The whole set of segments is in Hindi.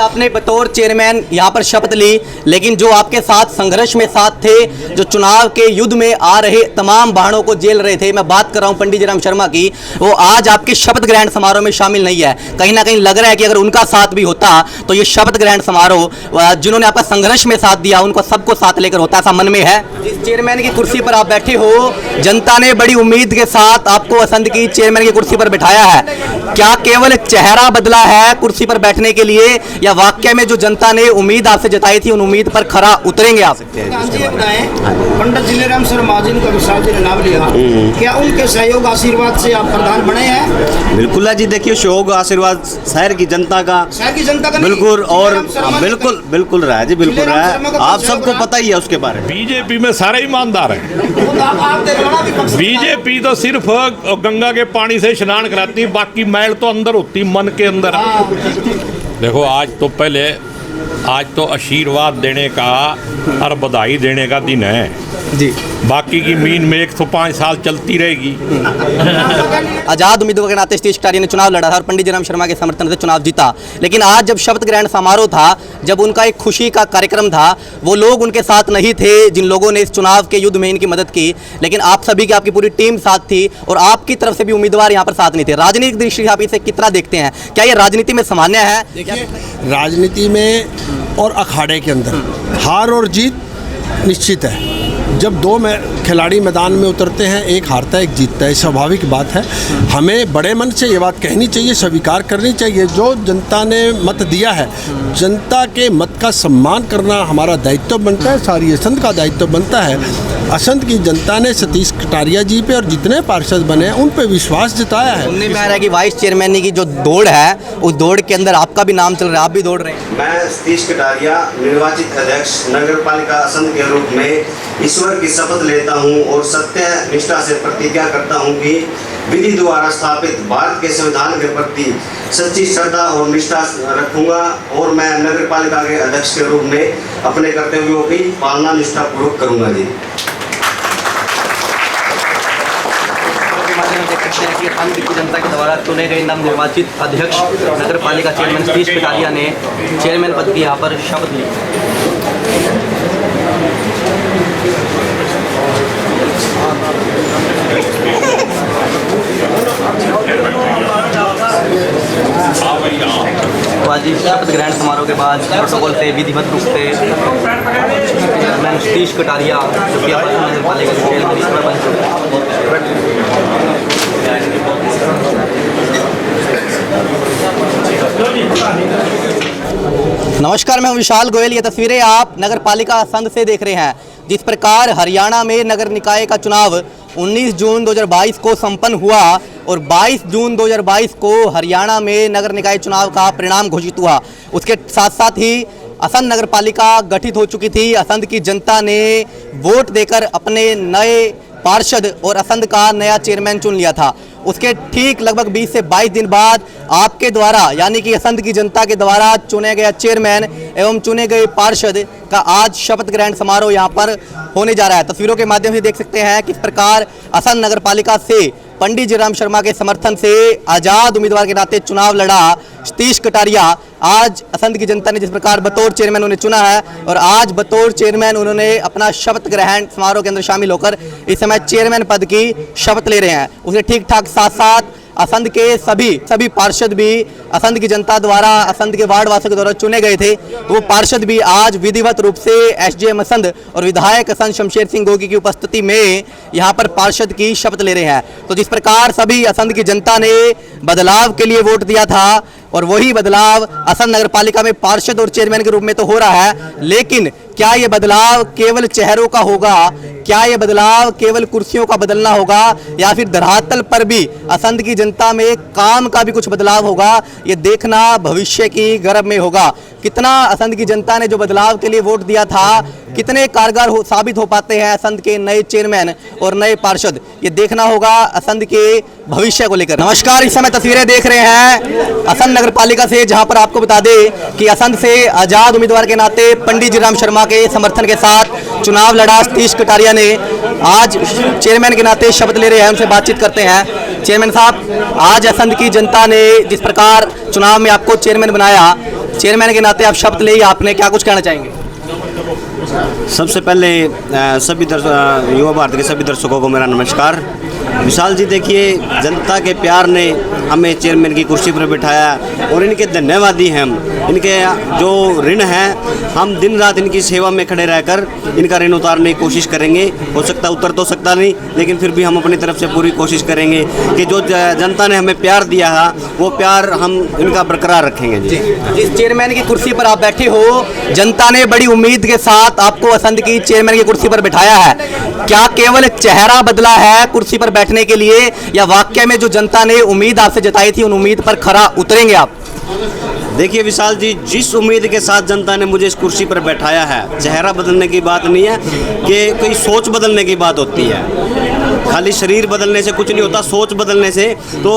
आपने बतौर चेयरमैन यहाँ पर शपथ ली, लेकिन जो आपके साथ संघर्ष में साथ थे, जो चुनाव के युद्ध में आ रहे तमाम बाणों को झेल रहे थे, मैं बात कर रहा हूँ पंडित जीराम शर्मा की, वो आज आपके शपथ ग्रहण समारोह में शामिल नहीं है। कहीं ना कहीं लग रहा है कि अगर उनका साथ भी होता तो ये शपथ ग्रहण समारोह जिन्होंने आपका संघर्ष में साथ दिया उनको सबको साथ लेकर होता, ऐसा मन में है। जिस चेयरमैन की कुर्सी पर आप बैठे हो, जनता ने बड़ी उम्मीद के साथ आपको असंध की चेयरमैन की कुर्सी पर बिठाया है। क्या केवल चेहरा बदला है कुर्सी पर बैठने के लिए, या वाकई में जो जनता ने उम्मीद आपसे जताई थी उन उम्मीद पर खरा उतरेंगे आप? पंडित जीराम शर्मा जी का विशाल जी ने नाम लिया, क्या उनके सहयोग आशीर्वाद से आप प्रधान बने हैं? बिल्कुल जी, देखिए सहयोग आशीर्वाद शहर की जनता का बिल्कुल, और बिल्कुल बिल्कुल रहा है जी, बिल्कुल रहा है। आप सबको पता ही है उसके बारे में। बीजेपी में सारे ईमानदार हैं। बीजेपी तो सिर्फ गंगा के पानी से स्नान कराती, बाकी मैल तो अंदर होती, मन के अंदर। देखो आज तो आशीर्वाद देने का और बधाई देने का दिन है जी। बाकी की मीन में 105 साल चलती रहेगी। आजाद उम्मीदवार के नाते सतीश कटारिया ने चुनाव लड़ा था और पंडित जीराम शर्मा के समर्थन से चुनाव जीता, लेकिन आज जब शपथ ग्रहण समारोह था, जब उनका एक खुशी का कार्यक्रम था, वो लोग उनके साथ नहीं थे जिन लोगों ने इस चुनाव के युद्ध में इनकी मदद की, लेकिन आप सभी की, आपकी पूरी टीम साथ थी और आपकी तरफ से भी उम्मीदवार यहाँ पर साथ नहीं थे। राजनीतिक दृष्टि से आप इसे कितना देखते हैं? क्या ये राजनीति में सामान्य है? देखिए, राजनीति में और अखाड़े के अंदर हार और जीत निश्चित है। जब दो खिलाड़ी मैदान में उतरते हैं, एक हारता है एक जीतता है, स्वाभाविक बात है। हमें बड़े मन से ये बात कहनी चाहिए, स्वीकार करनी चाहिए, जो जनता ने मत दिया है, जनता के मत का सम्मान करना हमारा दायित्व बनता है, सारी असंध का दायित्व बनता है। असंध की जनता ने सतीश कटारिया जी पे और जितने पार्षद बने हैं उन पे विश्वास जताया है। सुनने में आ रहा है कि वाइस चेयरमैन की जो दौड़ है, उस दौड़ के अंदर आपका भी नाम चल रहा है, आप भी दौड़ रहे हैं। मैं सतीश कटारिया निर्वाचित अध्यक्ष नगर पालिका असंध के रूप में ईश्वर की शपथ लेता हूं और सत्य निष्ठा से प्रतिज्ञा करता हूं कि विधि द्वारा स्थापित भारत के संविधान के प्रति सच्ची श्रद्धा और निष्ठा रखूंगा और मैं नगर पालिका के अध्यक्ष के रूप में अपने कर्तव्यों की पालना निष्ठापूर्वक करूंगा जी। असंध की जनता के द्वारा चुने गए नवनिर्वाचित अध्यक्ष नगर पालिका चेयरमैन सतीश कटारिया ने चेयरमैन पद की यहाँ पर शपथ ली। तो आज शपथ ग्रहण समारोह के बाद प्रोटोकॉल से विधिवत रूप से चेयरमैन सतीश कटारिया जो कि नगर पालिका के चेयरमैन बन चुके नमस्कार, मैं विशाल गोयल। ये तस्वीरें आप नगर पालिका असंध से देख रहे हैं। जिस प्रकार हरियाणा में नगर निकाय का चुनाव 19 जून 2022 को संपन्न हुआ और 22 जून 2022 को हरियाणा में नगर निकाय चुनाव का परिणाम घोषित हुआ, उसके साथ साथ ही असंध नगर पालिका गठित हो चुकी थी। असंध की जनता ने वोट देकर अपने नए पार्षद और असंध का नया चेयरमैन चुन लिया था। उसके ठीक लगभग 20 से 22 दिन बाद आपके द्वारा, यानी कि असंध की जनता के द्वारा चुने गया चेयरमैन एवं चुने गए पार्षद का आज शपथ ग्रहण समारोह यहाँ पर होने जा रहा है। तस्वीरों के माध्यम से देख सकते हैं किस प्रकार असंध नगर पालिका से पंडित जीराम शर्मा के समर्थन से आजाद उम्मीदवार के नाते चुनाव लड़ा सतीश कटारिया। आज असंध की जनता ने जिस प्रकार बतौर चेयरमैन उन्हें चुना है और आज बतौर चेयरमैन उन्होंने अपना शपथ ग्रहण समारोह के अंदर शामिल होकर इस समय चेयरमैन पद की शपथ ले रहे हैं। उसके ठीक ठाक साथ साथ असंध के सभी पार्षद भी असंध की जनता द्वारा, असंध के वार्ड वासियों के द्वारा चुने गए थे, वो पार्षद भी आज विधिवत रूप से एसडीएम असंध और विधायक असंध शमशेर सिंह गोगी की उपस्थिति में यहाँ पर पार्षद की शपथ ले रहे हैं। तो जिस प्रकार सभी असंध की जनता ने बदलाव के लिए वोट दिया था और वही बदलाव असंध नगर पालिका में पार्षद और चेयरमैन के रूप में तो हो रहा है, लेकिन क्या ये बदलाव केवल चेहरों का होगा? क्या ये बदलाव केवल कुर्सियों का बदलना होगा, या फिर धरातल पर भी असंध की जनता में काम का भी कुछ बदलाव होगा? ये देखना भविष्य की गर्भ में होगा। कितना असंध की जनता ने जो बदलाव के लिए वोट दिया था, कितने कारगर साबित हो पाते हैं असंध के नए चेयरमैन और नए पार्षद, ये देखना होगा असंध के भविष्य को लेकर। नमस्कार, इस समय तस्वीरें देख रहे हैं असंध नगर पालिका से, जहां पर आपको बता दें कि असंध से आजाद उम्मीदवार के नाते पंडित जीराम शर्मा के समर्थन के साथ चुनाव लड़ा सतीश कटारिया ने आज चेयरमैन के नाते शपथ ले रहे हैं। उनसे बातचीत करते हैं। चेयरमैन साहब, आज असंध की जनता ने जिस प्रकार चुनाव में आपको चेयरमैन बनाया, चेयरमैन के नाते आप शपथ ली, आपने क्या कुछ कहना चाहेंगे? सबसे पहले सभी युवा भारत के सभी दर्शकों को मेरा नमस्कार। विशाल जी, देखिए, जनता के प्यार ने हमें चेयरमैन की कुर्सी पर बिठाया और इनके धन्यवादी हैं हम। इनके जो ऋण हैं, हम दिन रात इनकी सेवा में खड़े रहकर इनका ऋण उतारने की कोशिश करेंगे। हो सकता उतर तो सकता नहीं, लेकिन फिर भी हम अपनी तरफ से पूरी कोशिश करेंगे कि जो जनता ने हमें प्यार दिया है वो प्यार हम इनका बरकरार रखेंगे। जी, जिस चेयरमैन की कुर्सी पर आप बैठे हो, जनता ने बड़ी उम्मीद के साथ आपको असंध की चेयरमैन की कुर्सी पर बिठाया है। क्या केवल चेहरा बदला है कुर्सी पर बैठने के लिए, या वाकई में जो जनता ने उम्मीद आपसे जताई थी उन उम्मीद पर खरा उतरेंगे आप? देखिए विशाल जी, जिस उम्मीद के साथ जनता ने मुझे इस कुर्सी पर बैठाया है, चेहरा बदलने की बात नहीं है कि कोई सोच बदलने की बात होती है। खाली शरीर बदलने से कुछ नहीं होता, सोच बदलने से। तो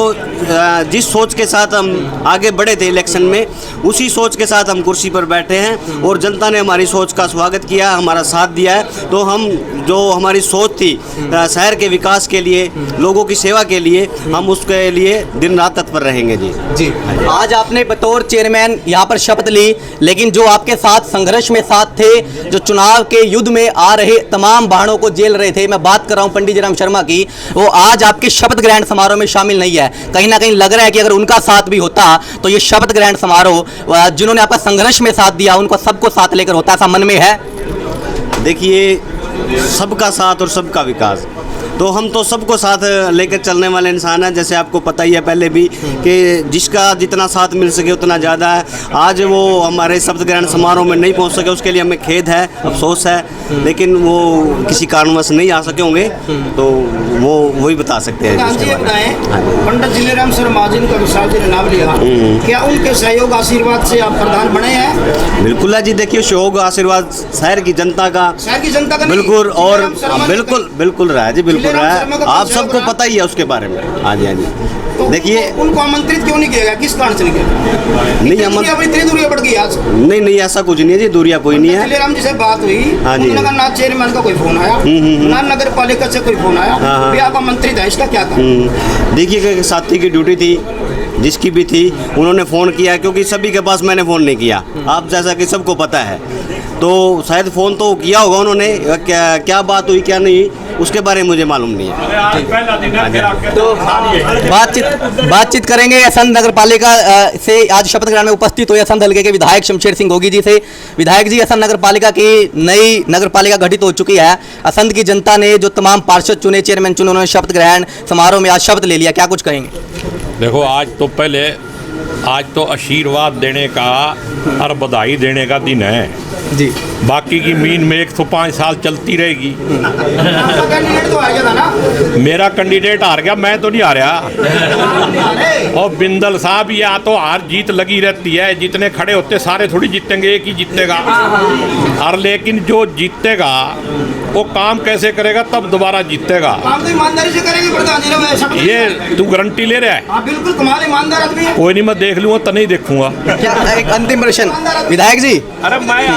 जिस सोच के साथ हम आगे बढ़े थे इलेक्शन में, उसी सोच के साथ हम कुर्सी पर बैठे हैं और जनता ने हमारी सोच का स्वागत किया, हमारा साथ दिया है। तो हम जो हमारी सोच थी शहर के विकास के लिए, लोगों की सेवा के लिए, हम उसके लिए दिन रात तत्पर रहेंगे। जी, आज आपने बतौर चेयरमैन यहाँ पर शपथ ली, लेकिन जो आपके साथ संघर्ष में साथ थे, जो चुनाव के युद्ध में आ रहे तमाम बहानों को झेल रहे थे, मैं बात कर रहा हूँ पंडित जयराम शर्मा की, वो आज आपके शपथ ग्रहण समारोह में शामिल नहीं है। कहीं ना कहीं लग रहा है कि अगर उनका साथ भी होता तो ये शपथ ग्रहण समारोह जिन्होंने आपका संघर्ष में साथ दिया उनको सबको साथ लेकर होता, ऐसा मन में है? देखिए, सबका साथ और सबका विकास, तो हम तो सबको साथ लेकर चलने वाले इंसान हैं। जैसे आपको पता ही है पहले भी कि जिसका जितना साथ मिल सके उतना ज़्यादा है। आज वो हमारे शपथ ग्रहण समारोह में नहीं पहुंच सके, उसके लिए हमें खेद है, अफसोस है, लेकिन वो किसी कारणवश नहीं आ सके होंगे, तो वो वही बता सकते हैं। पंडित जयराम शर्मा जी का विशाल जी ने नाम लिया, क्या उनके सहयोग आशीर्वाद से आप प्रधान बने हैं? बिल्कुल है जी। देखिए, सहयोग आशीर्वाद शहर की जनता का बिल्कुल, और बिल्कुल रहा है जी, बिल्कुल रहा है। आप सबको पता ही है उसके बारे में। हाँ जी, हाँ जी। तो देखिए, उनको आमंत्रित क्यों नहीं किया गया, किस कारण से नहीं किया? नहीं, इतनी दूरियां बढ़ गई आज। नहीं, ऐसा कुछ नहीं है जी, दूरिया कोई नहीं है। जयराम जी से बात हुई, हाँ जी, ना चेयरमैन का कोई फोन आया, ना नगर पालिका से कोई फोन आया, आप आमंत्रित है, इसका क्या कारण? देखिए, साथी की ड्यूटी थी, जिसकी भी थी, उन्होंने फ़ोन किया, क्योंकि सभी के पास मैंने फ़ोन नहीं किया, आप जैसा कि सबको पता है। तो शायद फ़ोन तो किया होगा उन्होंने, क्या बात हुई क्या नहीं उसके बारे में मुझे मालूम नहीं है। तो बातचीत करेंगे असंध नगर पालिका से आज शपथ ग्रहण में उपस्थित हुए असंध हल्के के विधायक शमशेर सिंह गोगी जी से। विधायक जी, असंध नगर पालिका की नई नगर पालिका गठित हो चुकी है। असंध की जनता ने जो तमाम पार्षद चुने, चेयरमैन चुने, उन्होंने शपथ ग्रहण समारोह में आज शपथ ले लिया, क्या कुछ कहेंगे? देखो, आज तो आशीर्वाद देने का और बधाई देने का दिन है जी। बाकी की मीन में 105 साल चलती रहेगी। आपका कैंडिडेट तो आ गया था ना? मेरा कैंडिडेट हार गया, मैं तो नहीं हारा। और बिंदल साहब, या तो हार जीत लगी रहती है, जितने खड़े होते सारे थोड़ी जीतेंगे, एक ही जीतेगा। और लेकिन जो जीतेगा वो काम कैसे करेगा, तब दोबारा जीतेगा। काम तो ईमानदारी से करेंगे प्रधान जी। ये तू गारंटी ले रहा है? हाँ बिल्कुल, तुम्हारे ईमानदार आदमी है। कोई नहीं, मैं देख लूंगा तो नहीं देखूंगा। क्या एक अंतिम प्रश्न विधायक जी? अरे मैं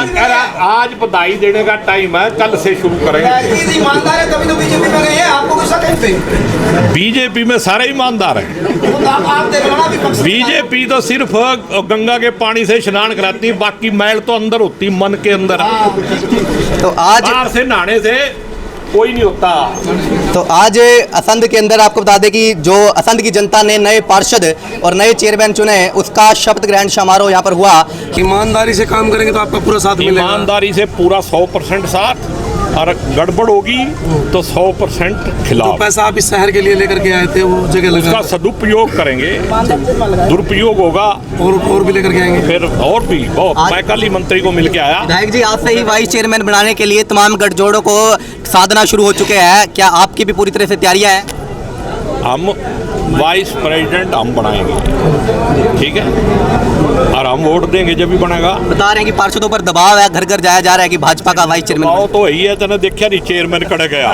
आज बधाई देने का टाइम है, कल से शुरू करेंगे। ईमानदार है तभी तो बीजेपी में गए हैं, आपको कैसा कहते हैं? बीजेपी में सारे ईमानदार हैं। बीजेपी तो सिर्फ गंगा के पानी से स्नान कराती, बाकी मैल तो अंदर होती, मन के अंदर। तो आज बाहर से नहाने से कोई नहीं होता। तो आज असंध के अंदर आपको बता दें कि जो असंध की जनता ने नए पार्षद और नए चेयरमैन चुने, उसका शपथ ग्रहण समारोह यहाँ पर हुआ। ईमानदारी से काम करेंगे तो आपका पूरा साथ मिलेगा। ईमानदारी से पूरा 100% साथ, और गड़बड़ होगी तो 100% खिलाफ। तो पैसा आप इस शहर के लिए लेकर के आए थे, वो जगह लगा, उसका सदुपयोग करेंगे। दुरुपयोग होगा और भी लेकर के आएंगे फिर, और भी बहुत। मैं कल ही मंत्री को मिल के आया। विधायक जी, आज से ही वाइस चेयरमैन बनाने के लिए तमाम गठजोड़ों को साधना शुरू हो चुके हैं, क्या आपकी भी पूरी तरह से तैयारियां हैं? हम वाइस प्रेसिडेंट हम बनाएंगे, ठीक है, और हम वोट देंगे जब भी बनेगा। बता रहे हैं कि पार्षदों पर दबाव है, घर घर जाया जा रहा है कि भाजपा का वाइस चेयरमैन। तो यही है, तेने देखा नहीं चेयरमैन कड़े गया।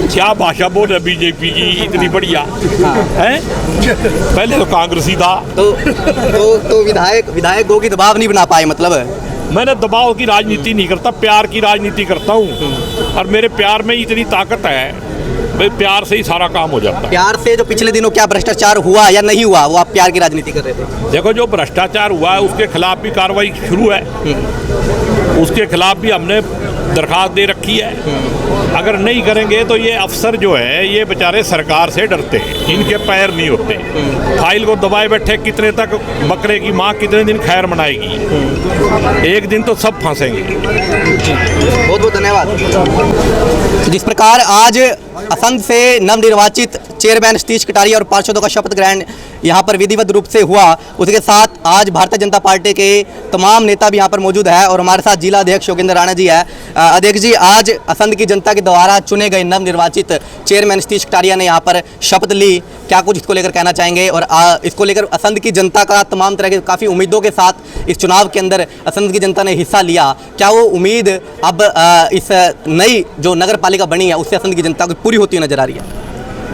क्या भाषा बोल रहा बीजेपी की इतनी बढ़िया है, पहले तो कांग्रेसी था। तो विधायक गो की दबाव नहीं बना पाए, मतलब? मैंने दबाव की राजनीति नहीं करता, प्यार की राजनीति करता हूँ, और मेरे प्यार में इतनी ताकत है भाई प्यार से ही सारा काम हो जाता है। प्यार से जो पिछले दिनों क्या भ्रष्टाचार हुआ या नहीं हुआ, वो आप प्यार की राजनीति कर रहे थे। देखो जो भ्रष्टाचार हुआ है उसके खिलाफ भी कार्रवाई शुरू है, उसके खिलाफ भी हमने दरखास्त दे रखी है। अगर नहीं करेंगे तो ये अफसर जो है ये बेचारे सरकार से डरते हैं, इनके पैर नहीं होते, फाइल को दबाए बैठे कितने तक बकरे की माँ कितने दिन खैर मनाएगी, एक दिन तो सब फंसेंगे। बहुत बहुत धन्यवाद। जिस प्रकार आज असंध से नवनिर्वाचित चेयरमैन सतीश कटारिया और पार्षदों का शपथ ग्रहण यहाँ पर विधिवत रूप से हुआ, उसके साथ आज भारतीय जनता पार्टी के तमाम नेता भी यहाँ पर मौजूद है और हमारे साथ जिला अध्यक्ष योगेंद्र राणा जी है। अध्यक्ष जी, आज असंध की जनता के द्वारा चुने गए नवनिर्वाचित चेयरमैन सतीश कटारिया ने यहाँ पर शपथ ली, क्या कुछ इसको लेकर कहना चाहेंगे? और इसको लेकर असंध की जनता का तमाम तरह के काफ़ी उम्मीदों के साथ इस चुनाव के अंदर असंध की जनता ने हिस्सा लिया, क्या वो उम्मीद अब इस नई जो नगर पालिका बनी है उससे असंध की जनता को पूरी होती नजर आ रही है?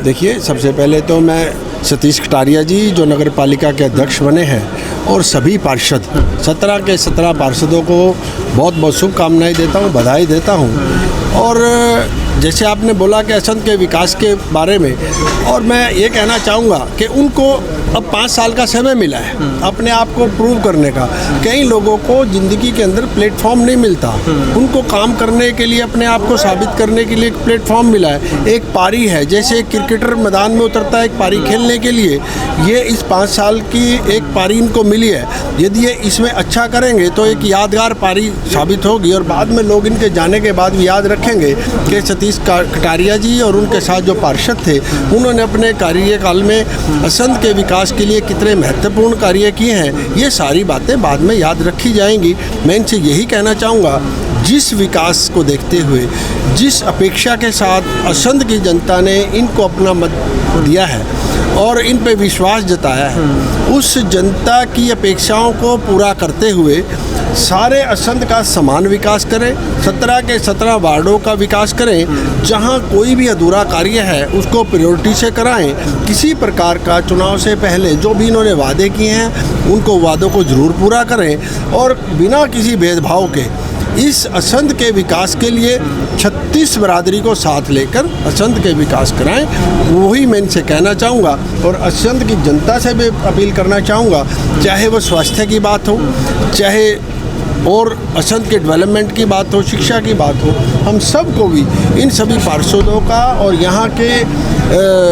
देखिए, सबसे पहले तो मैं सतीश कटारिया जी जो नगर पालिका के अध्यक्ष बने हैं और सभी पार्षद 17 के 17 पार्षदों को बहुत बहुत शुभकामनाएं देता हूं, बधाई देता हूं। और जैसे आपने बोला कि असंध के विकास के बारे में, और मैं ये कहना चाहूँगा कि उनको अब 5 साल का समय मिला है अपने आप को प्रूव करने का। कई लोगों को ज़िंदगी के अंदर प्लेटफॉर्म नहीं मिलता, उनको काम करने के लिए अपने आप को साबित करने के लिए एक प्लेटफॉर्म मिला है, एक पारी है। जैसे एक क्रिकेटर मैदान में उतरता है एक पारी खेलने के लिए, ये इस 5 साल की एक पारी इनको मिली है। यदि ये इसमें अच्छा करेंगे तो एक यादगार पारी साबित होगी और बाद में लोग इनके जाने के बाद भी याद रखेंगे कि सतीश कटारिया जी और उनके साथ जो पार्षद थे उन्होंने अपने कार्यकाल में असंध के विकास के लिए कितने महत्वपूर्ण कार्य किए हैं। ये सारी बातें बाद में याद रखी जाएंगी। मैं इनसे यही कहना चाहूँगा, जिस विकास को देखते हुए, जिस अपेक्षा के साथ असंध की जनता ने इनको अपना मत दिया है और इन पे विश्वास जताया है, उस जनता की अपेक्षाओं को पूरा करते हुए सारे असंध का समान विकास करें, 17 के 17 वार्डों का विकास करें। जहां कोई भी अधूरा कार्य है उसको प्रायोरिटी से कराएं। किसी प्रकार का चुनाव से पहले जो भी इन्होंने वादे किए हैं उनको वादों को ज़रूर पूरा करें और बिना किसी भेदभाव के इस असंध के विकास के लिए 36 बरादरी को साथ लेकर असंध के विकास कराएं। वही मैं इनसे कहना चाहूँगा और असंध की जनता से भी अपील करना चाहूँगा, चाहे वो स्वास्थ्य की बात हो, चाहे और असंध के डेवलपमेंट की बात हो, शिक्षा की बात हो, हम सबको भी इन सभी पार्षदों का और यहाँ के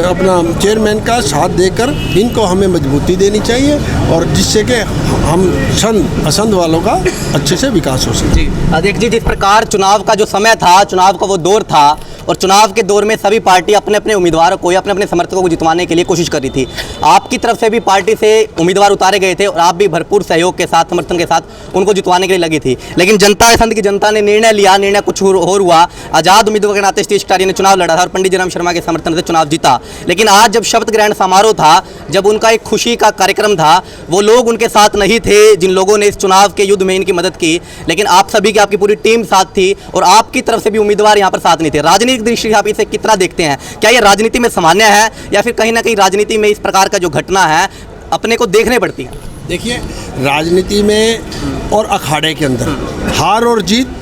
अपना चेयरमैन का साथ देकर इनको हमें मजबूती देनी चाहिए और जिससे कि हम असंध वालों का अच्छे से विकास हो सके। अध्यक्ष जी, जिस प्रकार चुनाव का जो समय था, चुनाव का वो दौर था और चुनाव के दौर में सभी पार्टी अपने अपने उम्मीदवारों को या अपने अपने समर्थकों को जितवाने के लिए कोशिश कर रही थी, आपकी तरफ से भी पार्टी से उम्मीदवार उतारे गए थे और आप भी भरपूर सहयोग के साथ, समर्थन के साथ उनको जितवाने के लिए लगी थी। लेकिन जनता असंध की जनता ने निर्णय लिया, निर्णय कुछ और हुआ। आज़ाद उम्मीदवार के नाते सतीश कटारिया ने चुनाव लड़ा था और पंडित जयराम शर्मा के समर्थन से चुनाव जीता। लेकिन आज जब शपथ ग्रहण समारोह था, जब उनका एक खुशी का कार्यक्रम था, वो लोग उनके साथ नहीं थे जिन लोगों ने इस चुनाव के युद्ध में इनकी मदद की, लेकिन आप सभी की, आपकी पूरी टीम साथ थी और आपकी तरफ से भी उम्मीदवार यहाँ पर साथ नहीं थे। राजनीतिक दृष्टि से आप इसे कितना देखते हैं? क्या ये राजनीति में सामान्य है या फिर कहीं ना कहीं राजनीति में इस प्रकार का जो घटना है अपने को देखने पड़ती है? देखिए, राजनीति में और अखाड़े के अंदर हार और जीत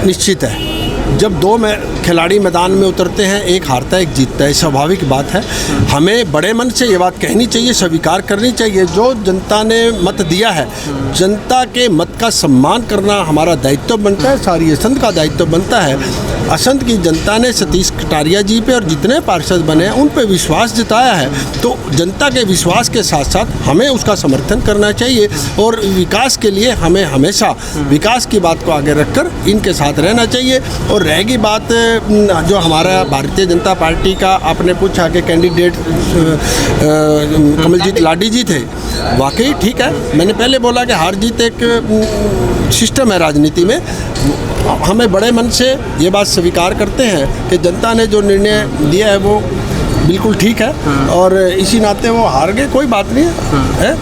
निश्चित है। जब दो खिलाड़ी मैदान में उतरते हैं, एक हारता है एक जीतता है, स्वाभाविक बात है। हमें बड़े मन से ये बात कहनी चाहिए, स्वीकार करनी चाहिए, जो जनता ने मत दिया है, जनता के मत का सम्मान करना हमारा दायित्व बनता है, सारी असंध का दायित्व बनता है। असंध की जनता ने सतीश कटारिया जी पे और जितने पार्षद बने हैं उन पे विश्वास जताया है, तो जनता के विश्वास के साथ साथ हमें उसका समर्थन करना चाहिए और विकास के लिए हमें हमेशा विकास की बात को आगे रखकर इनके साथ रहना चाहिए। और रहेगी बात जो हमारा भारतीय जनता पार्टी का, आपने पूछा कि कैंडिडेट कमलजीत लाडी जी थे, वाकई ठीक है। मैंने पहले बोला कि हार जीत एक सिस्टम है राजनीति में। हमें बड़े मन से ये बात स्वीकार करते हैं कि जनता ने जो निर्णय लिया है वो बिल्कुल ठीक है और इसी नाते वो हार गए, कोई बात नहीं है,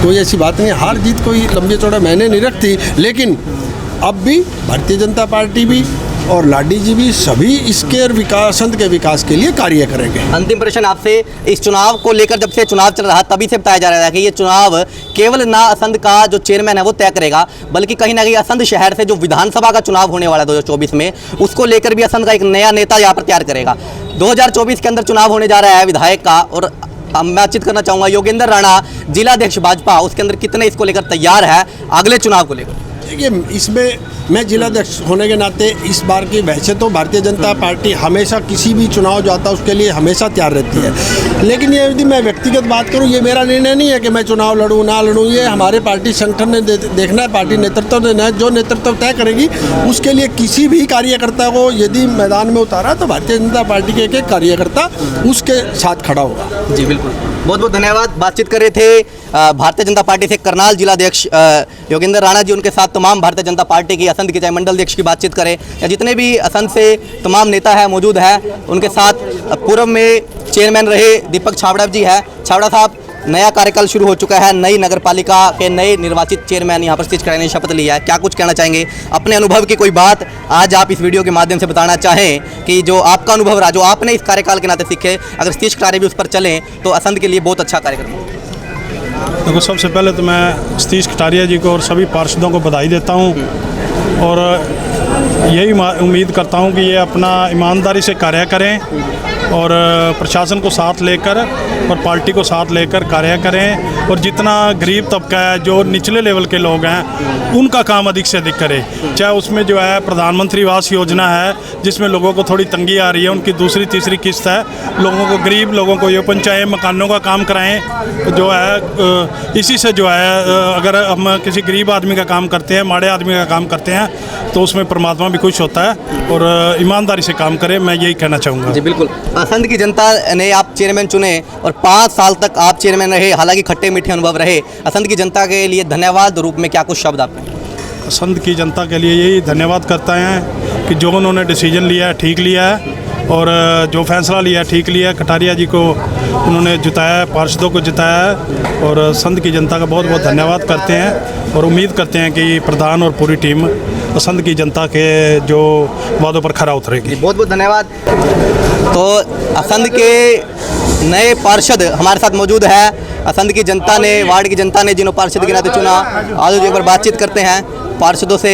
कोई ऐसी बात नहीं है। हार जीत कोई लंबे चौड़े मैंने नहीं रखती, लेकिन अब भी भारतीय जनता पार्टी भी और लाडी जी भी सभी इसके असंध के विकास के लिए कार्य करेंगे। अंतिम प्रश्न आपसे, इस चुनाव को लेकर जब से चुनाव चल रहा तभी से बताया जा रहा है कि ये चुनाव केवल ना असंध का जो चेयरमैन है वो तय करेगा, बल्कि कहीं ना कहीं असंध शहर से जो विधानसभा का चुनाव होने वाला है 2024 में, उसको लेकर भी असंध का एक नया नेता यहाँ पर तैयार करेगा। 2024 के अंदर चुनाव होने जा रहा है विधायक का, और मैं बातचीत करना चाहूँगा योगेंद्र राणा जिलाध्यक्ष भाजपा, उसके अंदर कितने इसको लेकर तैयार है अगले चुनाव को लेकर? देखिए, इसमें मैं जिलाध्यक्ष होने के नाते इस बार की, वैसे तो भारतीय जनता पार्टी हमेशा किसी भी चुनाव जो आता है उसके लिए हमेशा तैयार रहती है, लेकिन ये यदि मैं व्यक्तिगत बात करूं, ये मेरा निर्णय नहीं है कि मैं चुनाव लड़ूं ना लड़ूं। ये हमारे पार्टी संगठन ने देखना है, पार्टी नेतृत्व ने, जो नेतृत्व तय करेगी उसके लिए किसी भी कार्यकर्ता को यदि मैदान में उतारा तो भारतीय जनता पार्टी के एक कार्यकर्ता उसके साथ खड़ा होगा। जी बिल्कुल, बहुत बहुत धन्यवाद। बातचीत कर रहे थे भारतीय जनता पार्टी से करनाल जिलाध्यक्ष योगेंद्र राणा जी, उनके साथ तमाम भारतीय जनता पार्टी की असंध के चाहे मंडल अध्यक्ष की बातचीत करें या जितने भी असंध से तमाम नेता है मौजूद है, उनके साथ पूर्व में चेयरमैन रहे दीपक छाबड़ा जी है। छाबड़ा साहब, नया कार्यकाल शुरू हो चुका है, नई नगर पालिका के नए निर्वाचित चेयरमैन यहाँ पर सतीश खड़ानी ने शपथ लिया है, क्या कुछ कहना चाहेंगे? अपने अनुभव की कोई बात आज आप इस वीडियो के माध्यम से बताना चाहें कि जो आपका अनुभव रहा, जो आपने इस कार्यकाल के नाते सीखे, अगर सतीश खड़ानी भी उस पर चलें तो असंध के लिए बहुत अच्छा कार्य करेंगे। देखो, सबसे पहले तो मैं सतीश कटारिया जी को और सभी पार्षदों को बधाई देता हूँ और यही उम्मीद करता हूँ कि ये अपना ईमानदारी से कार्य करें और प्रशासन को साथ लेकर और पार्टी को साथ लेकर कार्य करें, और जितना गरीब तबका है, जो निचले लेवल के लोग हैं, उनका काम अधिक से अधिक करें। चाहे उसमें जो है प्रधानमंत्री आवास योजना है जिसमें लोगों को थोड़ी तंगी आ रही है, उनकी दूसरी तीसरी किस्त है, लोगों को, गरीब लोगों को ये पंचायत मकानों का काम कराएं। जो है इसी से जो है अगर हम किसी गरीब आदमी का काम करते हैं, माड़े आदमी का काम करते हैं, तो उसमें परमात्मा भी खुश होता है, और ईमानदारी से काम करें, मैं यही कहना चाहूँगा। जी बिल्कुल, असंध की जनता ने आप चेयरमैन चुने और 5 साल तक आप चेयरमैन रहे, हालांकि खट्टे मीठे अनुभव रहे। असंध की जनता के लिए धन्यवाद रूप में क्या कुछ शब्द आपके? असंध की जनता के लिए यही धन्यवाद करता हैं कि जो उन्होंने डिसीजन लिया है ठीक लिया है, और जो फैसला लिया है ठीक लिया है। कटारिया जी को उन्होंने जिताया है, पार्षदों को जिताया है, और संध की जनता का बहुत बहुत धन्यवाद करते हैं और उम्मीद करते हैं कि प्रधान और पूरी टीम संध की जनता के जो वादों पर खरा उतरेगी। बहुत बहुत धन्यवाद। तो असंध के नए पार्षद हमारे साथ मौजूद है। असंध की जनता ने, वार्ड की जनता ने जिन्होंने पार्षद के नाते चुना, आज एक बार बातचीत करते हैं पार्षदों से।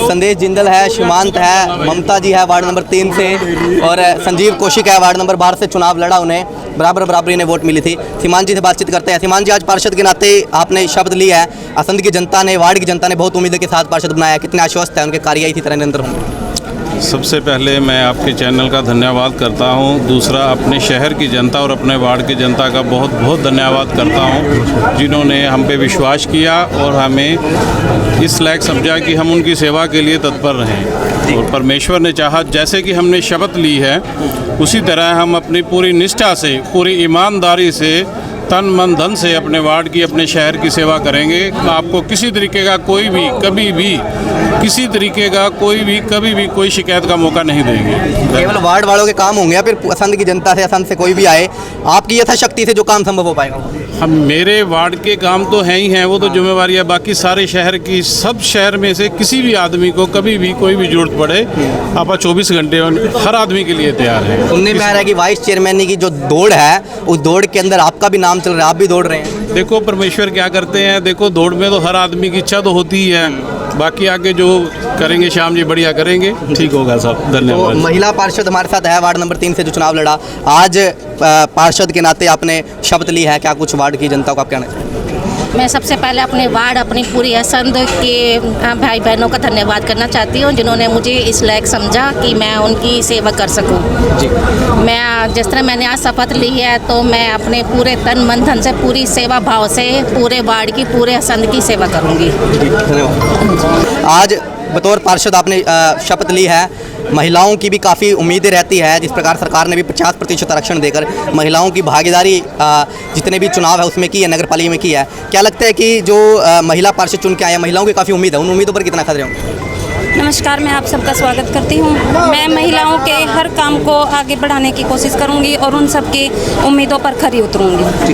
संदेश जिंदल है, सीमांत है, ममता जी है वार्ड नंबर 3 से, और संजीव कौशिक है वार्ड नंबर 12 से। चुनाव लड़ा, उन्हें बराबरी ने वोट मिली थी। सीमान जी से बातचीत करते हैं। सीमान जी, आज पार्षद के नाते आपने शपथ लिया है, असंध की जनता ने, वार्ड की जनता ने बहुत उम्मीद के साथ पार्षद बनाया, कितने आश्वस्त है उनके कार्य इसी तरह निरंतर होंगे? सबसे पहले मैं आपके चैनल का धन्यवाद करता हूं, दूसरा अपने शहर की जनता और अपने वार्ड की जनता का बहुत बहुत धन्यवाद करता हूं, जिन्होंने हम पे विश्वास किया और हमें इस लायक समझा कि हम उनकी सेवा के लिए तत्पर रहें। और परमेश्वर ने चाहा जैसे कि हमने शपथ ली है, उसी तरह हम अपनी पूरी निष्ठा से, पूरी ईमानदारी से, तन मन धन से अपने वार्ड की, अपने शहर की सेवा करेंगे। आपको किसी तरीके का कोई भी, कभी भी, किसी तरीके का कोई भी, कभी भी कोई शिकायत का मौका नहीं देंगे। केवल वार्ड वालों के काम होंगे या फिर असंध की जनता से, असंध से कोई भी आए, आपकी यथाशक्ति से जो काम संभव हो पाएगा? हम, मेरे वार्ड के काम तो हैं ही हैं, वो तो जिम्मेवारी है। बाकी सारे शहर की, सब शहर में से किसी भी आदमी को कभी भी कोई भी जरूरत पड़े, आप 24 घंटे हर आदमी के लिए तैयार है। सुनने में आ रहा है कि वाइस चेयरमैन की जो दौड़ है, उस दौड़ के अंदर आपका भी नाम चल रहा है, आप भी दौड़ रहे हैं। देखो परमेश्वर क्या करते हैं, देखो दौड़ में तो हर आदमी की इच्छा तो होती ही है, बाकी आगे जो करेंगे श्याम जी बढ़िया करेंगे, ठीक होगा सब। धन्यवाद। तो महिला पार्षद हमारे साथ है वार्ड नंबर 3 से जो चुनाव लड़ा, आज पार्षद के नाते आपने शपथ ली है, क्या कुछ वार्ड की जनता को आप कहना चाहिए? मैं सबसे पहले अपने वार्ड, अपनी पूरी असंध के भाई बहनों का धन्यवाद करना चाहती हूँ, जिन्होंने मुझे इस लायक समझा कि मैं उनकी सेवा कर सकूँ। जी, मैं जिस तरह मैंने आज शपथ ली है, तो मैं अपने पूरे तन मन धन से, पूरी सेवा भाव से पूरे वार्ड की, पूरे असंध की सेवा करूँगी। धन्यवाद। आज बतौर पार्षद आपने शपथ ली है, महिलाओं की भी काफ़ी उम्मीदें रहती है, जिस प्रकार सरकार ने भी 50% आरक्षण देकर महिलाओं की भागीदारी जितने भी चुनाव है उसमें की है, नगर पालिका में की है। क्या लगता है कि जो महिला पार्षद चुन के आए हैं, महिलाओं की काफ़ी उम्मीद है, उन उम्मीदों पर कितना खतरे होंगे? नमस्कार, मैं आप सबका स्वागत करती हूँ। मैं महिलाओं के हर काम को आगे बढ़ाने की कोशिश करूँगी और उन सबकी उम्मीदों पर खरी उतरूँगी।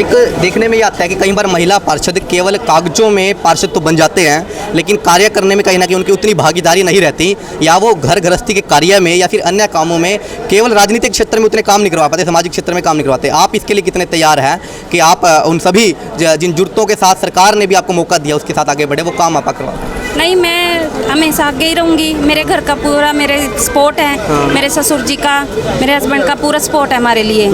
एक देखने में ये आता है कि कई बार महिला पार्षद केवल कागजों में पार्षद तो बन जाते हैं, लेकिन कार्य करने में कहीं ना कहीं उनकी उतनी भागीदारी नहीं रहती, या वो घर गृहस्थी के कार्य में या फिर अन्य कामों में केवल राजनीतिक क्षेत्र में उतने काम नहीं करवा पाते, सामाजिक क्षेत्र में काम नहीं करवाते। आप इसके लिए कितने तैयार हैं कि आप उन सभी जिन जरूरतों के साथ सरकार ने भी आपको मौका दिया उसके साथ आगे बढ़े, वो काम आप करवा? नहीं, मैं हमेशा आगे ही रहूँगी। मेरे घर का पूरा मेरे सपोर्ट है, मेरे ससुर जी का, मेरे हस्बैंड का पूरा सपोर्ट है हमारे लिए।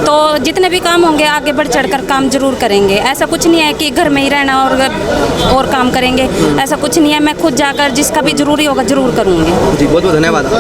तो जितने भी काम होंगे आगे बढ़ चढ़कर काम जरूर करेंगे। ऐसा कुछ नहीं है कि घर में ही रहना और काम करेंगे, ऐसा कुछ नहीं है। मैं खुद जाकर जिसका भी जरूरी होगा जरूर करूँगी। जी, बहुत बहुत धन्यवाद।